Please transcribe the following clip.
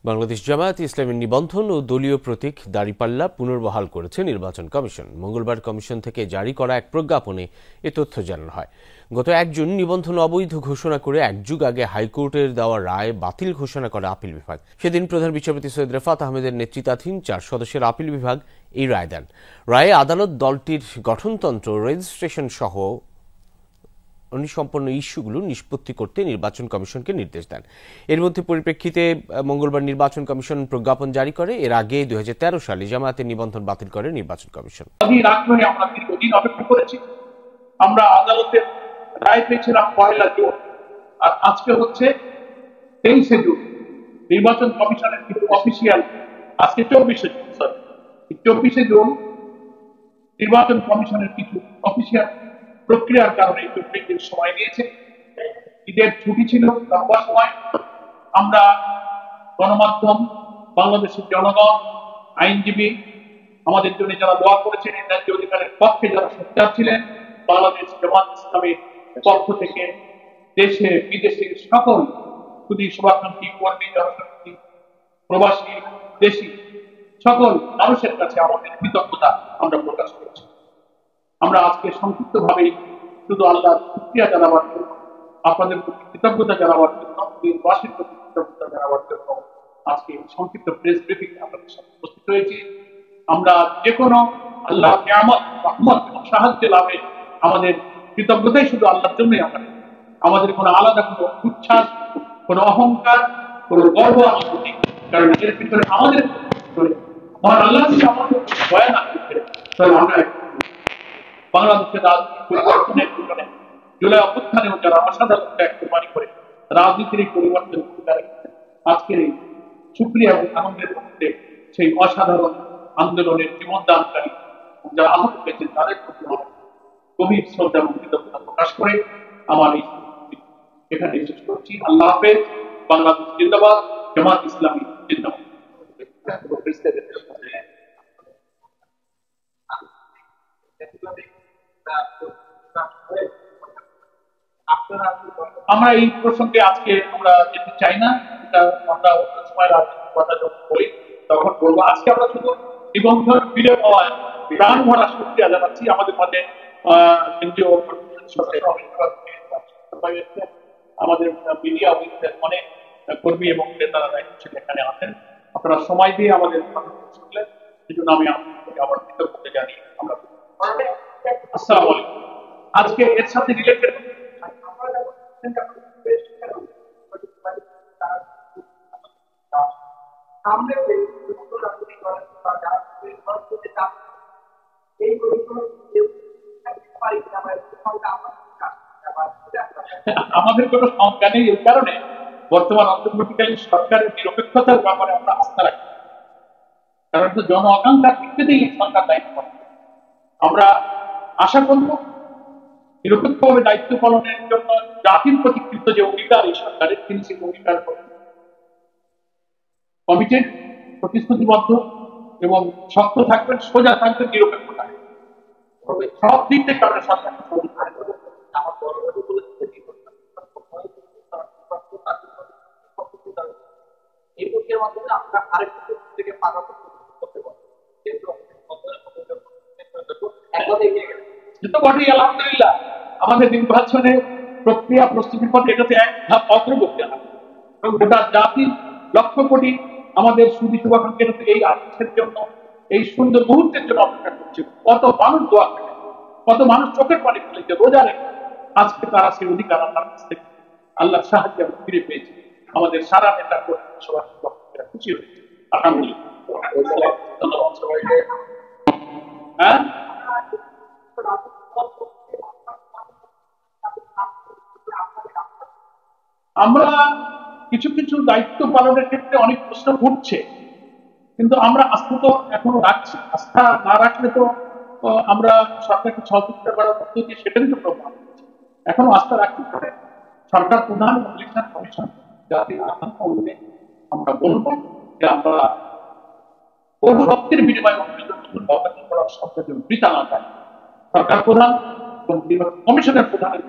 বাংলাদেশ জামায়াতে ইসলামীর নিবন্ধন ও দলীয় প্রতীক দাঁড়িপাল্লা পুনর্বহাল করেছে নির্বাচন কমিশন। মঙ্গলবার কমিশন থেকে জারি করা এক প্রজ্ঞাপনে এ তথ্য জানানো হয়। গত ১ জুন নিবন্ধন অবৈধ ঘোষণা করে এক যুগ আগে হাইকোর্টের দেওয়া রায় বাতিল ঘোষণা করে আপিল বিভাগ। সেদিন প্রধান বিচারপতি সৈয়দ রেফাত আহমেদের নেতৃত্বাধীন ৪ সদস্যের আপিল বিভাগ এই রায় দেন। রায়ে আদালত দলটির গঠনতন্ত্র, রেজিস্ট্রেশন সহ সম্পন্ন ইস্যুগুলো নিষ্পত্তি করতে নির্বাচন কমিশনকে নির্দেশ দেন। এর মধ্যে পরিপ্রেক্ষিতে মঙ্গলবার নির্বাচন কমিশন প্রজ্ঞাপন জারি করে। এর আগে ২০১৩ সালে জামায়াতের নিবন্ধন বাতিল করে নির্বাচন কমিশন। আমরা দীর্ঘদিন অপেক্ষা করেছি। আমরা আদালতের রায় পেয়েছিলাম ১ জুন, আর আজকে হচ্ছে ২৩ জুন। নির্বাচন কমিশনের কিন্তু অফিসিয়াল আজকে ২৪ জুন নির্বাচন কমিশনের কিছু অফিসিয়াল প্রক্রিয়ার কারণে একটু সময় নিয়েছে। ঈদের ছুটি ছিল, লম্বা সময়। আমরা গণমাধ্যম, বাংলাদেশের জনগণ, আইনজীবী, আমাদের জন্য যারা দোয়া করেছেন, ন্যায্য অধিকারের পক্ষে যারা সোচ্চার ছিলেন, বাংলাদেশ জামায়াত ইসলামীর পক্ষ থেকে দেশে বিদেশের সকল খুদি শুভাকাঙ্ক্ষী কর্মী, জনশক্তি, প্রবাসী, দেশি সকল মানুষের কাছে আমাদের কৃতজ্ঞতা আমরা প্রকাশ করেছি। আমরা আজকে সংক্ষিপ্তভাবে শুধু আল্লাহর শুকরিয়া জানাবার জন্য, আপনাদের প্রতি কৃতজ্ঞতা জানাবার জন্য, দেশবাসীর প্রতি কৃতজ্ঞতা জানাবার জন্য আজকে সংক্ষিপ্ত প্রেস ব্রিফিং আপনাদের সাথে উপস্থিত হয়েছি। আমরা যে কোনো আল্লাহ নিয়ামত, রহমত এবং সাহায্য লাভে আমাদের কৃতজ্ঞতাই শুধু আল্লাহর জন্যই। আমাদের কোনো আলাদা কোনো উচ্ছ্বাস, কোনো অহংকার, কোনো গর্ব আমাদের নেই। কারণ এর ভিতরে আমাদের আল্লাহ আমাদের দয়া না করতে, আমরা বাংলাদেশের রাজনীতি পরিবর্তনের পিছনে জুলাই অভ্যুত্থানেও যারা অসাধারণ ত্যাগ কোরবানি করে রাজনীতির এই পরিবর্তন করে আজকের এই সুক্রিয়া এবং আনন্দের মুহূর্তে সেই অসাধারণ আন্দোলনের জীবনদানকারী যারা আহত হয়েছেন তাদের প্রতি গভীর শ্রদ্ধা এবং কৃতজ্ঞতা প্রকাশ করে আমার এই এখানে শেষ করছি। আল্লাহ হাফেজ। বাংলাদেশ জিন্দাবাদ, জামায়াত ইসলামী জিন্দাবাদ। আমরা এই প্রসঙ্গে আজকে আমরা যেতে চাই না। আমরা অন্য সময় রাজনীতির কথা যখন বলি তখন বলবো। আজকে আমরা শুধু নিবন্ধন ফিরে পাওয়ায় প্রাণ ভরা শুকরিয়া জানাচ্ছি। আমাদের মধ্যে কেন্দ্রীয় আমাদের মিডিয়া অনেক কর্মী এবং নেতারা এখানে আছেন। আপনারা সময় দিয়ে আমাদের শুনলেন, সেই জন্য আমি আপনাকে আবার কৃতজ্ঞতা জানিয়ে আমরা আসসালামু আলাইকুম। আজকে এর সাথে রিলেটেড আমাদের কোনো সংজ্ঞা নেই। এই কারণে বর্তমান অন্তর্বর্তীকালীন সরকারের নিরপেক্ষতার ব্যাপারে আমরা আস্থা রাখি। কারণ জন আকাঙ্ক্ষার ভিত্তিতেই সরকার দায়িত্ব পালন। আমরা আশা করব নিরপেক্ষভাবে দায়িত্ব পালনের জন্য জাতির প্রতিকৃত যে অঙ্গীকার এই সরকারের, তিনি সেই অঙ্গীকার কমিটেড, প্রতিশ্রুতিবদ্ধ এবং শক্ত থাকবেন, সোজা থাকবেন, নিরপেক্ষতায় সব দিক থেকে আমরা সরকার এই প্রক্রিয়ার মাধ্যমে আমরা আরেকটু থেকে করতে পারবো। আলহামদুলিল্লাহ আমাদের নির্বাচনে প্রক্রিয়া প্রস্তুতির পথে এটাতে এক ধাপ অগ্রগতি আনা। গোটা জাতির লক্ষ কোটি আমাদের সুদী শুভাকাঙ্ক্ষীরা এই আর্থের জন্য, এই সুন্দর মুহূর্তের জন্য অপেক্ষা করছে। কত মানুষ দোয়া করে, কত মানুষ চোখের পানি ফেলেছে রোজা রেখে। আজকে তারা সেই অধিকার আল্লাহর কাছ থেকে আল্লাহর সাহায্যে আমরা ফিরে পেয়েছি। আমাদের সারা নেতা সবার খুশি হয়েছে। আলহামদুলিল্লাহ। ধন্যবাদ সবাইকে। হ্যাঁ, আমরা কিছু কিছু দায়িত্ব পালনের ক্ষেত্রে অনেক প্রশ্ন উঠছে, কিন্তু আমরা আস্থা তো এখনো রাখছি। আস্থা না রাখলে তো আমরা সরকারকে সহযোগিতা করার মধ্য দিয়ে সেটারই তো প্রভাব। এখনো আস্থা রাখতে পারে সরকার প্রধান এবং ইলেকশন কমিশন জাতির আকাঙ্ক্ষা অনুযায়ী আমরা বলবো যে আমরা বহু রক্তের বিনিময়ে করার শব্দ বৃথা না যায়। সরকার প্রধান এবং কমিশনের প্রধানের